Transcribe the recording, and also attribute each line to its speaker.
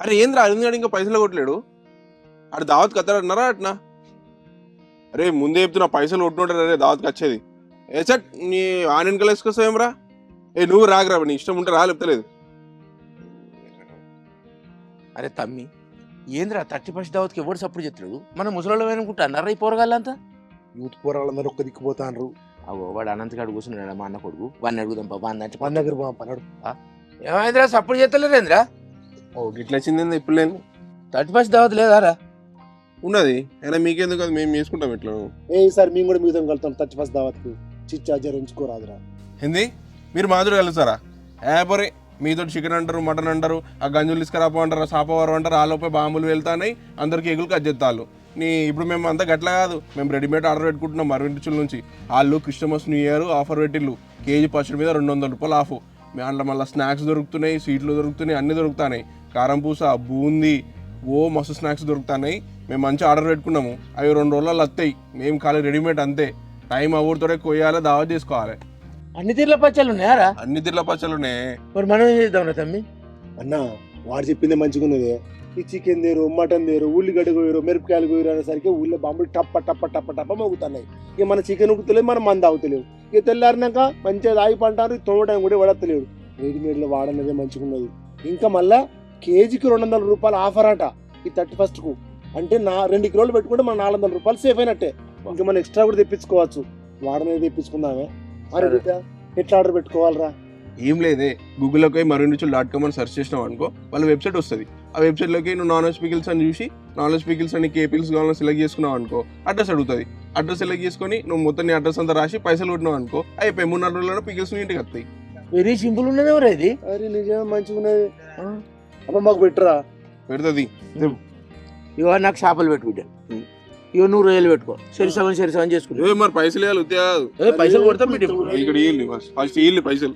Speaker 1: అరే ఏంద్రా అరుణ్ ఇంకా పైసలు కొట్టలేడు. ఆడు దావత్ కత్తాడన్నారా అట్నా? అరే ముందే చెప్తున్నా పైసలు కొట్టుంటారు అరే దావత్కి వచ్చేది. ఏ సట్ నీ ఆన్లైన్ వేసుకొస్తావేం రా? నువ్వు రాగరా, నీ ఇష్టం ఉంటే రా, లేపుతలేదు.
Speaker 2: అరే తమ్మి ఏంద్రా 31st దావత్కి ఎవరు సపోర్ట్ చేస్తాడు? మనం ముసలి అనుకుంటా అన్నారా ఈ పోరగాళ్ళంతా?
Speaker 3: యూత్ పోరాళ్ళందరూ ఒక్క దిక్కుపోతాండ్రు.
Speaker 2: అవో వాడు అనంతగాడు కూర్చున్నాడు మా అన్న కొడుకు, వాడిని అడుగుదాం పాప అంటే
Speaker 3: మన దగ్గర పన్నాడు.
Speaker 2: ఏమైందిరా సపోర్ట్ చేస్తలేరేంద్రా?
Speaker 1: ఓ గిట్ల వచ్చింది ఇప్పుడు లేదు.
Speaker 2: 31st దావత్ లేదారా?
Speaker 1: ఉన్నది అయినా మీకెందుకు, అది మేము చేసుకుంటాం ఇట్లా.
Speaker 3: ఈసారి మేము కూడా మీతో కలుతాం 31st దావత్కి. చిచ్చార్జర్ ఉంచుకోరాదురా.
Speaker 1: ఏంది మీరు మాధురి కలుస్తారా? పోరే మీతో చికెన్ అంటారు, మటన్ అంటారు, ఆ గంజులు తీసుకురాపో అంటారు, సాపవారు అంటారు, ఆలోపై బాంబులు వెళ్తాయి, అందరికి ఎగులు కట్ చేస్తాళ్ళు. ఇప్పుడు మేము అంతా గట్లా కాదు, మేము రెడీమేడ్ ఆర్డర్ పెట్టుకుంటున్నాం మరొంటిచుల నుంచి. వాళ్ళు క్రిస్టమస్ న్యూ ఇయర్ ఆఫర్ పెట్టిళ్ళు, కేజీ పచ్చడి మీద 200 రూపాయలు ఆఫ్. దాంట్లో మళ్ళీ స్నాక్స్ దొరుకుతున్నాయి, స్వీట్లు దొరుకుతున్నాయి, అన్నీ దొరుకుతున్నాయి. కారం పూస, బూందీ, మస్తు స్నాక్స్ దొరుకుతున్నాయి. మేము మంచి ఆర్డర్ పెట్టుకున్నాము, అవి 2 రోజులలో వస్తాయి. మేము ఖాళీ రెడీమేడ్ అంతే, టైం అవ్వతోనే కొయ్యాలి, దావత్ చేసుకోవాలి.
Speaker 2: అన్ని తీర్ల పచ్చళ్ళు ఉన్నాయారా?
Speaker 1: అన్ని తిర్ల పచ్చలు ఉన్నాయి.
Speaker 2: మరి మనం ఏం చేద్దాం తమ్మి?
Speaker 3: అన్న వాడు చెప్పిందే మంచిగా ఉన్నది. ఈ చికెన్ దేరు, మటన్ దేరు, ఉల్లిగడ్డ కోయరు, మిరపకాయలు కోయరు అనేసరికి ఊళ్ళో బాంబులు టప్ప టప్ప టప్ప టప్ప మోగుతున్నాయి. ఇక మన చికెన్ ఉడుకుతలేవు, మనం మంది అవుతలేవు. ఇక తెల్లారినాక మంచిగా దాగి పంటారు, తోమడానికి కూడా వాడతలేడు. రెడీమేడ్లో వాడనేదే మంచిగా ఉన్నది. ఇంకా మళ్ళా కేజీకి 200 రూపాయలు ఆఫర్ అట ఈ 31st. అంటే 2 కిలోలు పెట్టుకుంటే మన 400 రూపాయలు సేఫ్ అయినట్టే. ఇంకా మనం ఎక్స్ట్రా కూడా తెప్పించుకోవచ్చు. వాడనేది తెప్పించుకుందామే. అరే బిడ్డ ఎట్లా ఆర్డర్ పెట్టుకోవాలరా?
Speaker 1: ఏం లేదే, గూగుల్లోకి పోయి మరొంటిచులు.com అని సెర్చ్ చేసినావు అనుకో, వాళ్ళ వెబ్సైట్ వస్తుంది. ఆ వెబ్సైట్లోకి నువ్వు నాన్ వెజ్ పికిల్స్ అని చూసి, నాన్ వెజ్ పికిల్స్ అని ఏ పికిల్స్ కావాలని సెలెక్ట్ చేసుకున్నావు అనుకో, అడ్రస్ అడుగుతుంది. అడ్రస్ సెలెక్ట్ చేసుకొని నువ్వు మొత్తం నీ అడ్రస్ అంతా రాసి పైసలు కొట్టినావు అనుకో, అయిపోయి 3-4 రోజుల్లో పికిల్స్ ఇంటికి వస్తాయి.
Speaker 2: వెరీ సింపుల్ ఉన్నది ఎవరా ఇది?
Speaker 3: అరే నిజం మంచిగా ఉన్నది. అమ్మ మాకు పెట్టరా?
Speaker 1: పెడుతుంది.
Speaker 2: ఇవో నాకు చేపలు పెట్టు బిడ్డ, ఇవో 100 రొయ్యలు పెట్టుకో, సరిసమం చేసుకుంటా.
Speaker 1: మరి పైసలు ఇవ్వాలి, ఉత్తే కాదు.
Speaker 2: పైసలు కొడతాం బిడ్డ.
Speaker 1: ఇక్కడ ఇవ్వాలి, ఫస్ట్ ఇవ్వాలి పైసలు.